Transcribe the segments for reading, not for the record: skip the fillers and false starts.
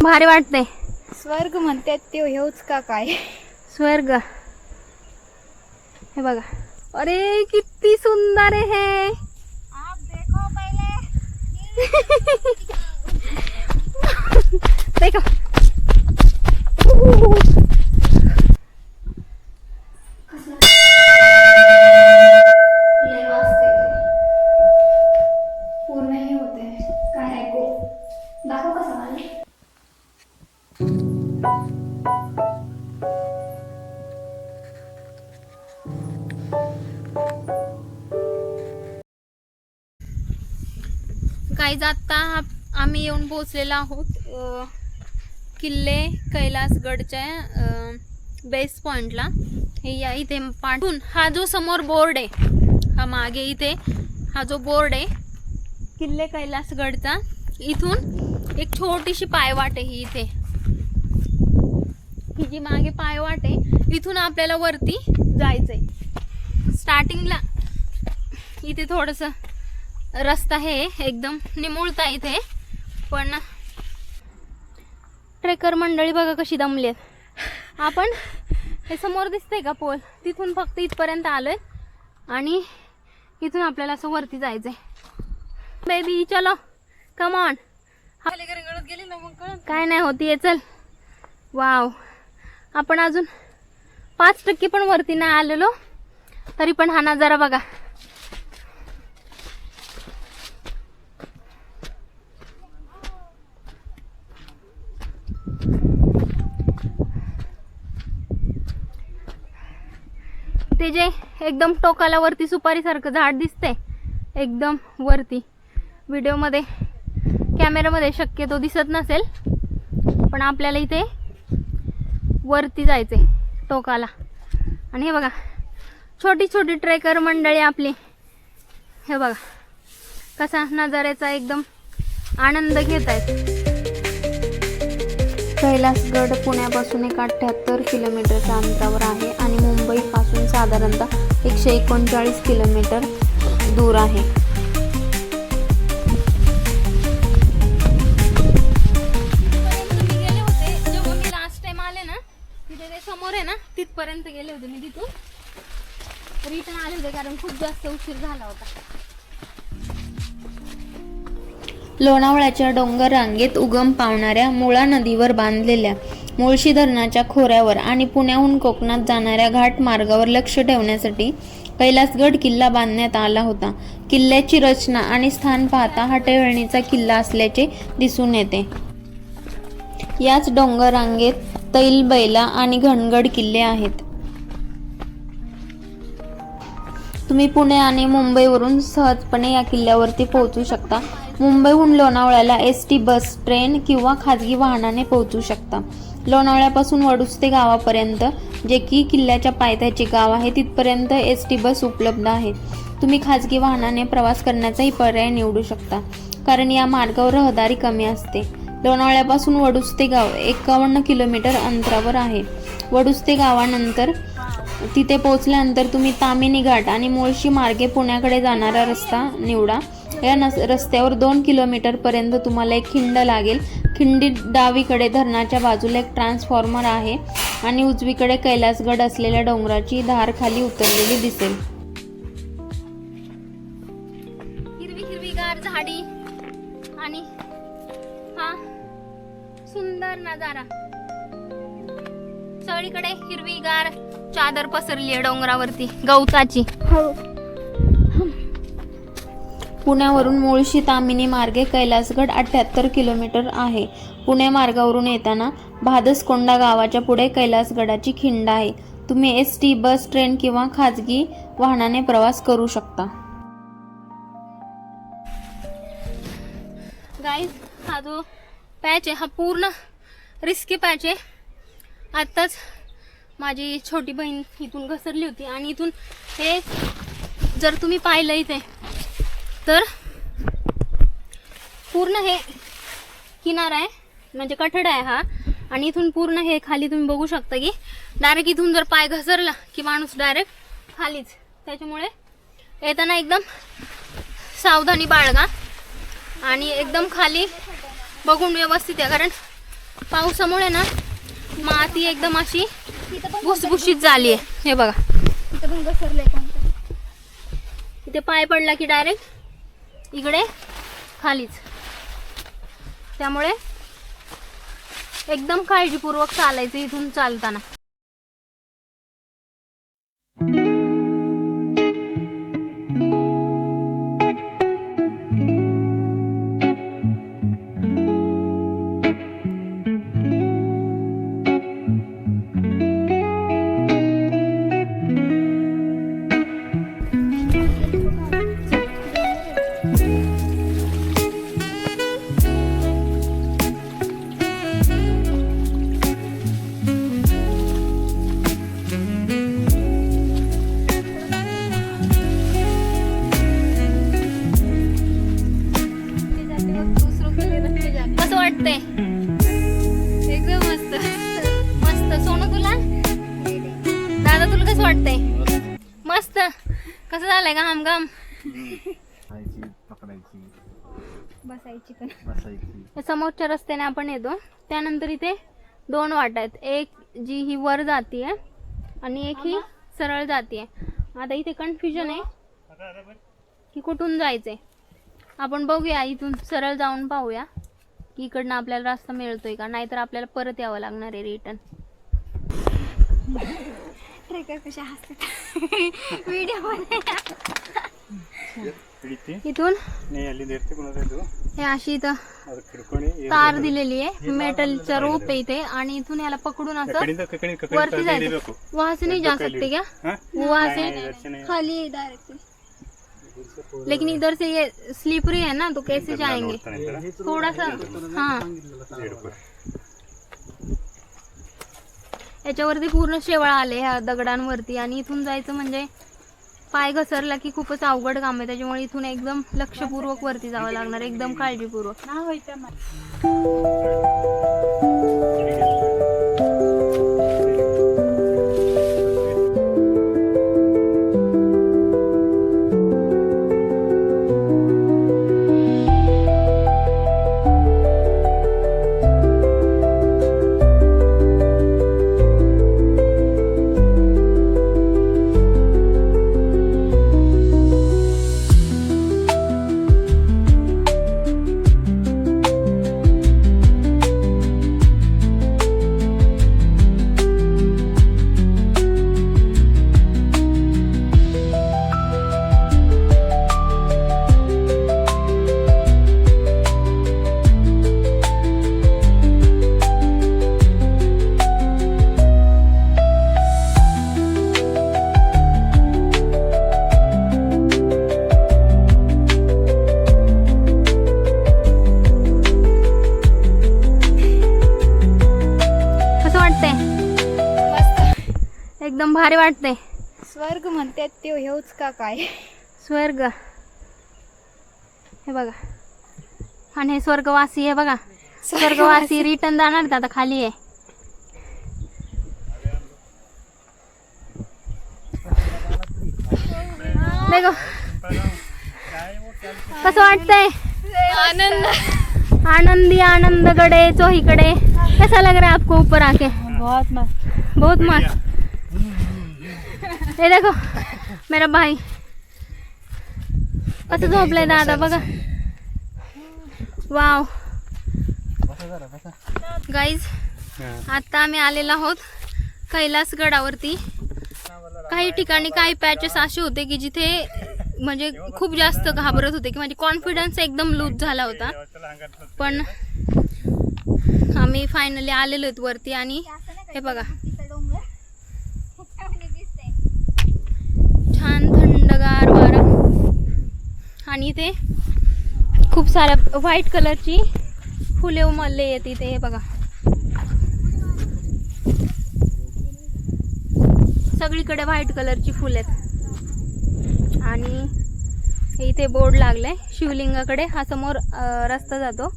भारी वाटते. स्वर्ग म्हणतात ते हेच का काय? स्वर्ग. हे बघा, अरे किती सुंदर आहे हे. आप देखो पहिले. देखो. पूर्ण हे होते काय ऐकू दाखव कसं मला. गाईज आता आम्ही येऊन पोहोचलेलो आहोत किल्ले कैलासगडच्या बेस पॉइंटला. हे या इथे पाठून हा जो समोर बोर्ड आहे, हा मागे इथे हा जो बोर्ड आहे किल्ले कैलासगडचा, इथून एक छोटीशी पायवाट आहे ही इथे. ही जी मागे पायवाट आहे इथून आपल्याला वरती जायचंय. स्टार्टिंगला इथे थोडंसं रस्ता आहे, एकदम निमुळता इथे, पण ट्रेकर मंडळी बघा कशी दमलेत. आपण हे समोर दिसतंय का पोल, तिथून फक्त इथपर्यंत आलोय आणि इथून आपल्याला असं वरती जायचंय. बेबी चलो कम ऑन. काय नाही होती, चल. वाव, आपण अजून 5% पण वरती नाही आलेलो, तरी पण हा नजारा बघा. ते जे एकदम टोकाला वरती सुपारी सारखं झाड दिसतंय एकदम वरती, व्हिडिओमध्ये कॅमेरामध्ये शक्यतो दिसत नसेल, पण आपल्याला इथे वरती जायचंय टोकाला. आणि हे बघा छोटी छोटी ट्रेकर मंडळी आपली, हे बघा कसा नजाऱ्याचा एकदम आनंद घेत आहेत. कैलासगड पुण्यापासून 78 किलोमीटरच्या अंतरावर आहे आणि मुंबईपासून साधारणतः 139 किलोमीटर दूर आहे. गेले होते जेव्हा मी लास्ट टाइम आले ना, तिथे ते समोर आहे ना, तिथपर्यंत गेले होते मी. तिथून रिटर्न आले होते कारण खूप जास्त उशीर झाला होता. लोणावळ्याच्या डोंगर रांगेत उगम पावणाऱ्या मुळा नदीवर बांधलेल्या मुळशी धरणाच्या खोऱ्यावर आणि पुण्याहून कोकणात जाणाऱ्या घाट मार्गावर लक्ष ठेवण्यासाठी कैलासगड किल्ला बांधण्यात आला होता. किल्ल्याची रचना आणि स्थान पाहता हा टेहळणीचा किल्ला असल्याचे दिसून येते. याच डोंगर रांगेत तैलबैला आणि घनगड किल्ले आहेत. तुम्ही पुणे आणि मुंबईवरून सहजपणे या किल्ल्यावरती पोहोचू शकता. मुंबईहून लोणावळ्याला एसटी बस, ट्रेन किंवा खाजगी वाहनाने पोहोचू शकता. लोणावळ्यापासून वडुस्ते गावापर्यंत, जे की किल्ल्याच्या पायथ्याचे गाव आहे, तिथपर्यंत एसटी बस उपलब्ध आहे. तुम्ही खाजगी वाहनाने प्रवास करण्याचाही पर्याय निवडू शकता, कारण या मार्गावर रहदारी कमी असते. लोणावळ्यापासून वडुस्ते गाव 51 किलोमीटर अंतरावर आहे. वडुस्ते गावानंतर तिथे पोहोचल्यानंतर तुम्ही तामिनी घाट आणि मुळशी मार्गे पुण्याकडे जाणारा रस्ता निवडा. या रस्त्यावर 2 किलोमीटर पर्यंत तुम्हाला एक खिंड लागेल. खिंडीत डावीकडे धरणाच्या बाजूला एक ट्रान्सफॉर्मर आहे आणि उजवीकडे कैलासगड असलेल्या डोंगराची धार खाली उतरलेली दिसेल. हिरवी हिरवीगार झाडी आणि हा सुंदर नजारा. सगळीकडे हिरवीगार चादर पसरली आहे डोंगरावरती गवताची. पुण्यावरून मुळशी तामिनी मार्गे कैलासगड 78 किलोमीटर आहे. पुणे मार्गावरून येताना भादसकोंडा गावाच्या पुढे कैलासगडाची खिंड आहे. तुम्ही एसटी बस, ट्रेन किंवा खाजगी वाहनाने प्रवास करू शकता. गाईज, हा जो पॅच आहे हा पूर्ण रिस्की पॅच आहे. आत्ताच माझी छोटी बहीण इथून घसरली होती आणि इथून हे जर तुम्ही पाहिलं इथे तर पूर्ण हे किनारा आहे, म्हणजे कठडा आहे हा, आणि इथून पूर्ण हे खाली तुम्ही बघू शकता की डायरेक्ट इथून जर पाय घसरला की माणूस डायरेक्ट खालीच. त्याच्यामुळे येताना एकदम सावधानी बाळगा आणि एकदम खाली बघून व्यवस्थित आहे, कारण पावसामुळे ना माती एकदम अशी भुसभुशीत झाली आहे. हे बघा इथं पण घसरलंय कोणतं. इथे पाय पडला की डायरेक्ट इकडे खालीच. त्यामुळे एकदम काळजीपूर्वक चालायचं इथून चालताना. कसं वाटतंय? एकदम मस्त मस्त. सोनू तुला? दादा तुला कसं वाटतंय? मस्त. कसं झालंय का हमगाम? बसायची पण. समोरच्या रस्त्याने आपण येतो. त्यानंतर इथे 2 वाटा आहेत. एक जी ही वर जातीये आणि एक ही सरळ जातीये. आता इथे कन्फ्युजन आहे की कुठून जायचंय. आपण बघूया, इथून सरळ जाऊन पाहूया की इकडनं आपल्याला रस्ता मिळतोय का, नाहीतर आपल्याला परत यावं लागणार आहे रिटर्न. ट्रेकर कशा हसतात व्हिडिओ इथून हे अशी इथं तार दिलेली आहे, मेटलचं रोप आहे इथे, आणि इथून याला पकडून असं वरती जायचं. वहां से नहीं जा सकते क्या? वहां से खाली डायरेक्ट. लेकिन इधर से ये स्लिपरी है ना, तो कैसे जाएंगे? थोड़ा सा. हाँ, याच्यावरती पूर्ण शेवाळ आले ह्या दगडांवरती, आणि इथून जायचं म्हणजे पाय घसरला की खूपच अवघड काम आहे. त्याच्यामुळे इथून एकदम लक्षपूर्वक वरती जावं लागणार, एकदम काळजीपूर्वक. एकदम भारी वाटते. स्वर्ग म्हणतात ते हेच का काय? स्वर्ग हे बघा, आणि हे स्वर्गवासी आहे बघा. स्वर्गवासी रिटर्न जाणार आहेत आता खाली आहे. देखो कसं वाटतंय? आनंद आनंदी आनंद गड़े चौहीकडे. कैसा लग रहा है आपको ऊपर आके? बहुत मस्त, बहुत मस्त. ये देखो मेरा भाई कसं झोपलंय दादा बघा. वाव गाईज, आता आम्ही आलेलो आहोत कैलास गडावरती. काही ठिकाणी काही पॅचेस असे होते की जिथे म्हणजे खूप जास्त घाबरत होते, की म्हणजे कॉन्फिडन्स एकदम लूज झाला होता. पण आम्ही फायनली आलेलो आहेत वरती, आणि हे बघा छान थंडगार वारा, आणि इथे खूप साऱ्या व्हाईट कलरची फुले उमलले आहेत इथे. हे बघा सगळीकडे व्हाईट कलरची फुले आहेत, आणि इथे बोर्ड लागलाय शिवलिंगाकडे. हा समोर रस्ता जातो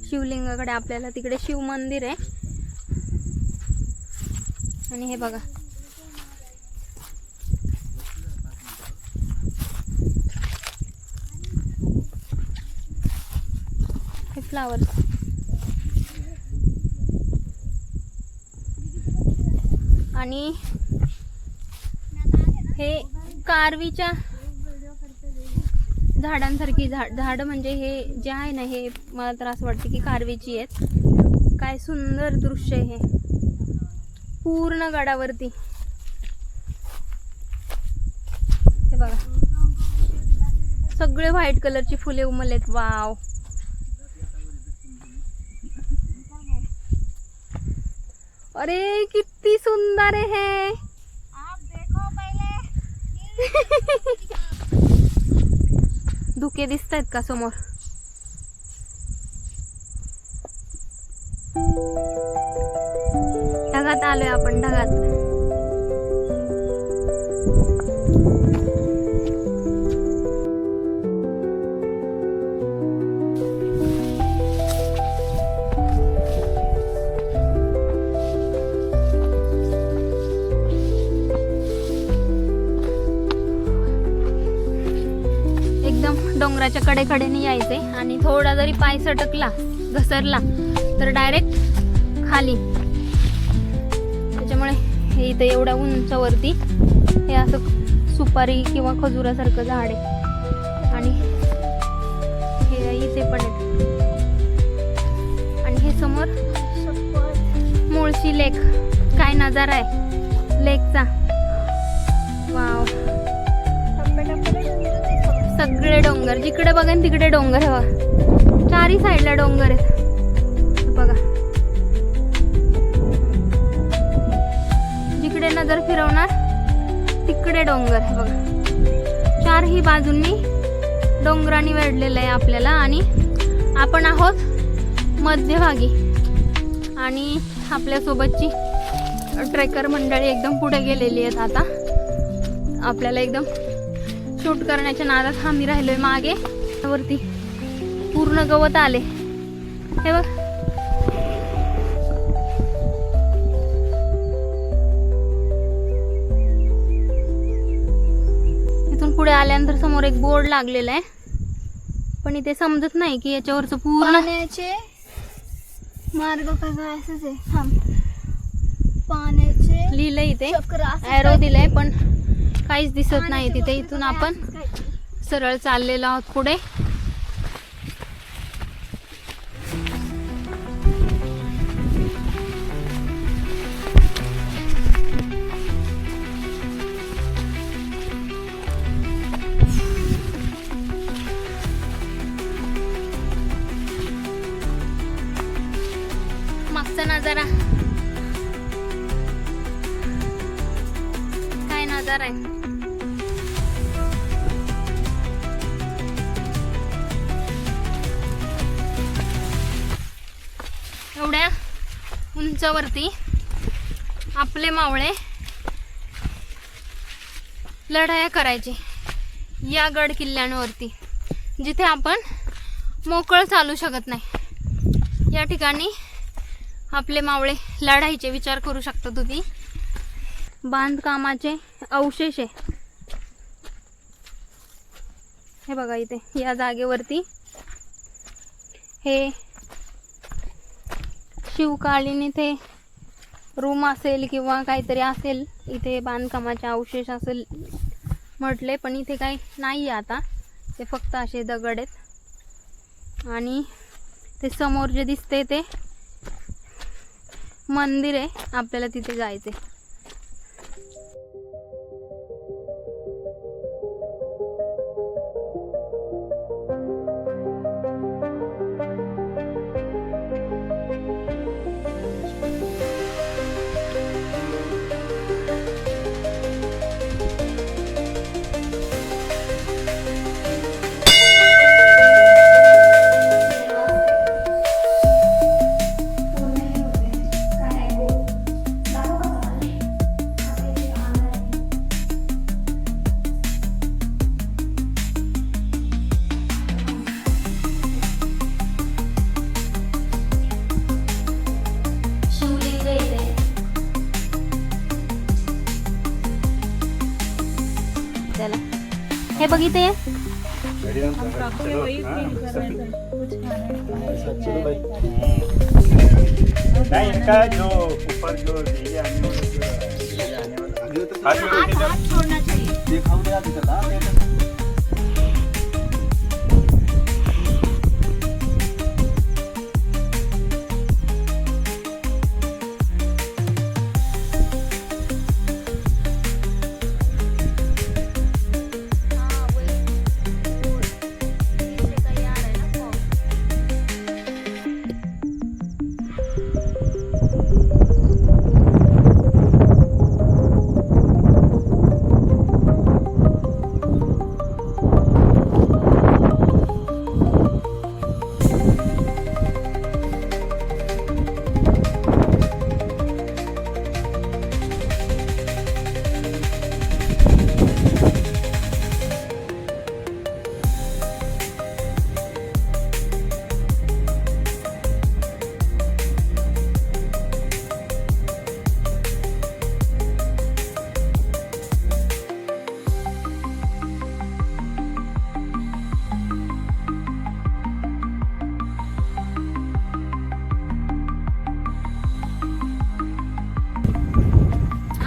शिवलिंगाकडे. आपल्याला तिकडे शिव मंदिर आहे, आणि हे बघा हे फ्लावर्स. आणि हे कारवीच्या झाडांसारखी झाड म्हणजे हे जे आहे ना, हे मला तर असं वाटतं की कारवीची आहेत. काय सुंदर दृश्य आहे हे पूर्ण गडावरती. हे बघा, सगळे व्हाईट कलरची फुले उमललेत. वाव, अरे किती सुंदर आहे हे. आप देखो पहिले. धुके दिसत आहेत का समोर? ढगात आलोय आपण, ढगात. एकदम डोंगराच्या कडेकडेने यायचे आणि थोडा जरी पाय सटकला, घसरला तर डायरेक्ट खाली. त्याच्यामुळे हे इथे एवढ्या उंचावरती हे असं सुपारी किंवा खजुरासारखं झाड आहे. आणि हे इथे पण आहेत. आणि हे समोर मुळशी लेक. काय नजारा आहे लेकचा. वाव, सगळे डोंगर, जिकडे बघा तिकडे डोंगर. हवा चारी साईडला डोंगर आहेत. बघा, जिकडे नजर फिरवणार तिकडे डोंगर आहे. बघा, चारही बाजूंनी डोंगरांनी वेढलेलं आहे आपल्याला. आणि आपण आहोत मध्यभागी. आणि आपल्यासोबतची ट्रेकर मंडळी एकदम पुढे गेलेली आहेत. आता आपल्याला एकदम शूट करण्याच्या नादात आम्ही राहिलोय मागे. वरती पूर्ण गवत आले. हे बघ, इथून पुढे आल्यानंतर समोर एक बोर्ड लागलेला आहे, पण इथे समजत नाही की याच्यावरचं पूर्ण पाण्याचे मार्ग काय असंच आहे. थांब, पाण्याचे लिहिलंय इथे, चक्र असं ॲरो दिलंय, पण काहीच दिसत नाही तिथे. इथून आपण सरळ चाललेलो आहोत पुढे. मागचा नजारा, काय नजारा आहे. एवढ्या उंचावरती आपले मावळे लढाया करायचे या गड किल्ल्यांवरती, जिथे आपण मोकळं चालू शकत नाही. या ठिकाणी आपले मावळे लढायचे. विचार करू शकता तुम्ही. बांधकामाचे अवशेष आहे हे बघा. इथे या जागेवरती हे शिवकालीन इथे रूम असेल किंवा काहीतरी असेल. इथे बांधकामाचे अवशेष असेल म्हटले, पण इथे काही नाही आहे आता. ते फक्त असे दगड आहेत. आणि ते समोर जे दिसते ते मंदिर आहे. आपल्याला तिथे जायचे. त्याला हे बघिते. चलो भाई। नहीं इनका जो ऊपर जो ये आने वाला जो आने वाला हाथ में उनके जब छोड़ना चाहिए। देखा हूँ यार चला हाँ वही वो पीछे का ये आ रहा है ना फॉग।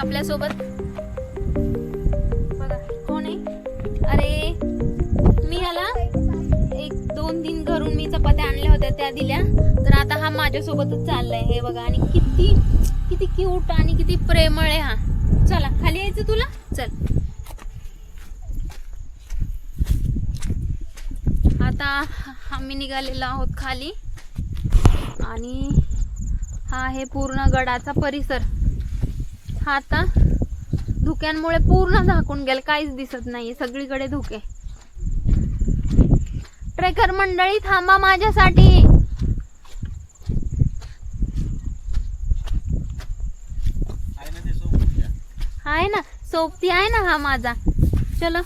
आपल्यासोबत बघा कोण आहे. अरे मी याला 1-2 घरून मी चपात्या आणल्या होत्या त्या दिल्या, तर आता हा माझ्यासोबतच चाललाय. हे बघा आणि किती किती क्यूट आणि किती प्रेमळ आहे हा. चला खाली यायचं तुला, चल. आता आम्ही निघालेलो आहोत खाली आणि हा आहे पूर्ण गडाचा परिसर. हा आता धुक्यांमुळे पूर्ण झाकून गेला, काहीच दिसत नाही, सगळीकडे धुके. ट्रेकर मंडळी थांबा माझ्यासाठी. आहे ना सोबती आहे ना हा माझा. चलो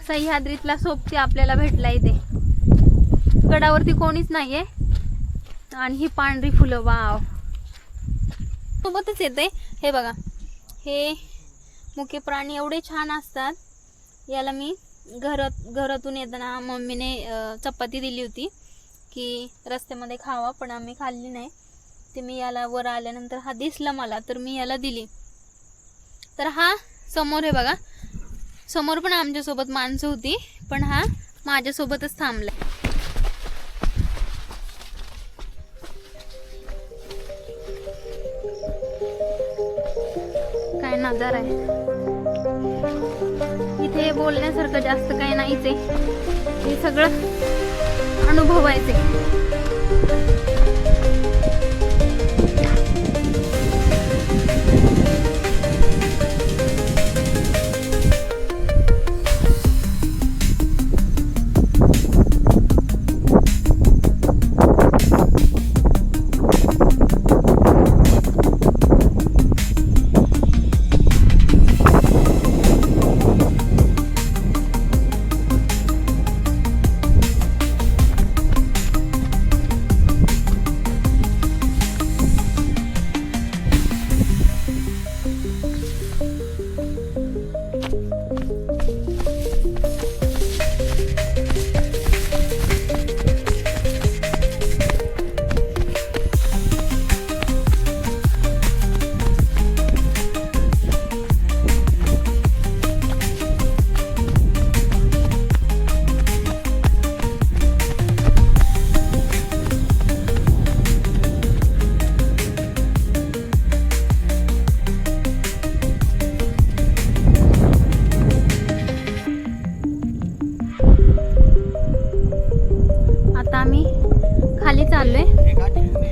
सह्याद्रीतला सोबती आपल्याला भेटला इथे. गडावरती कोणीच नाहीये आणि ही पांढरी फुलं वाव सोबतच येते. हे बघा हे मुके प्राणी एवढे छान असतात. याला मी घरातून येताना मम्मीने चपाती दिली होती की रस्त्यामध्ये खावा, पण आम्ही खाल्ली नाही. ते मी याला वर आल्यानंतर हा दिसला मला, तर मी याला दिली. तर हा समोर आहे बघा, समोर पण आमच्यासोबत माणसं होती, पण हा माझ्यासोबतच थांबला. काय नजारा आहे इथे. बोलण्यासारखं जास्त काही नाहीच आहे, हे सगळं अनुभवायचे.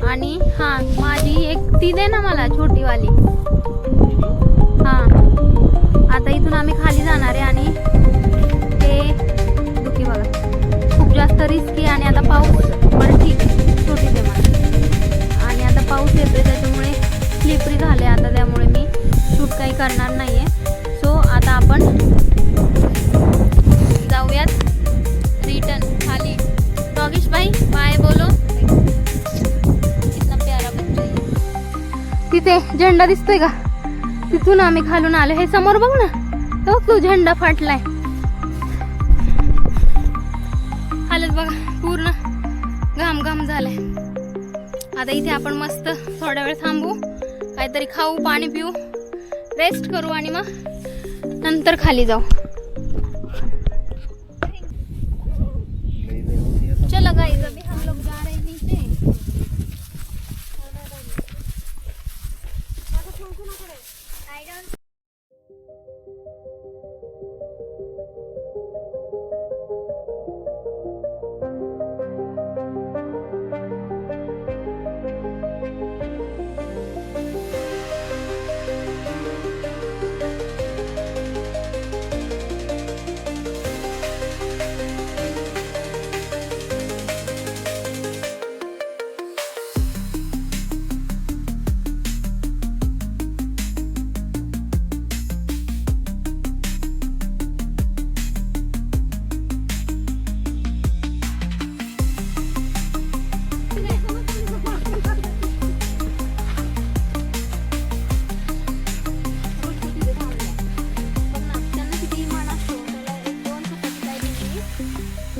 आणि हा माझी एक ती दे ना मला छोटीवाली. हा आता इथून आम्ही खाली जाणार आहे आणि ते दुखी बघा खूप जास्त रिस्की. आणि आता पाऊस बरं ठीक आहे छोटी दे मला. आणि आता पाऊस येतोय त्याच्यामुळे स्लिपरी झाले आता, त्यामुळे मी शूट काही करणार नाही आहे. सो आता आपण जाऊयात रिटर्न खाली. योगेश भाई बाय बोलो. कितना प्यारा बच्चा है. तिथे झेंडा दिसतोय का, तिथून आम्ही खालून आलो. हे समोर बघ ना, तो झेंडा फाटलाय. बघा पूर्ण घाम घाम झालाय. आता इथे आपण मस्त थोड्या वेळ थांबू, काहीतरी खाऊ, पाणी पिऊ, रेस्ट करू आणि मग नंतर खाली जाऊ. चलो गाइस, अभी हम लोग जा रहे हैं नीचे.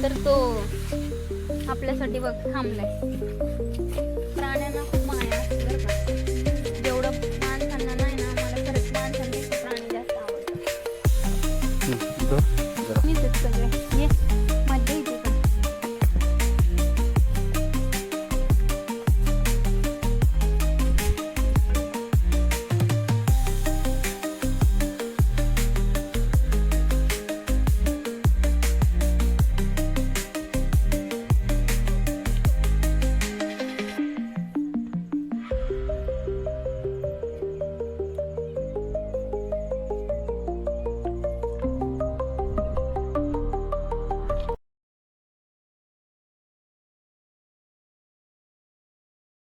तर तो आपल्यासाठी बघ थांबलाय. प्राण्यांना खूप माया असते बरं का. जेवढं माणसांना नाही ना, मला खरंच माणसांपेक्षा प्राणी जास्त आवडतात. मीच आहेत सगळे. ये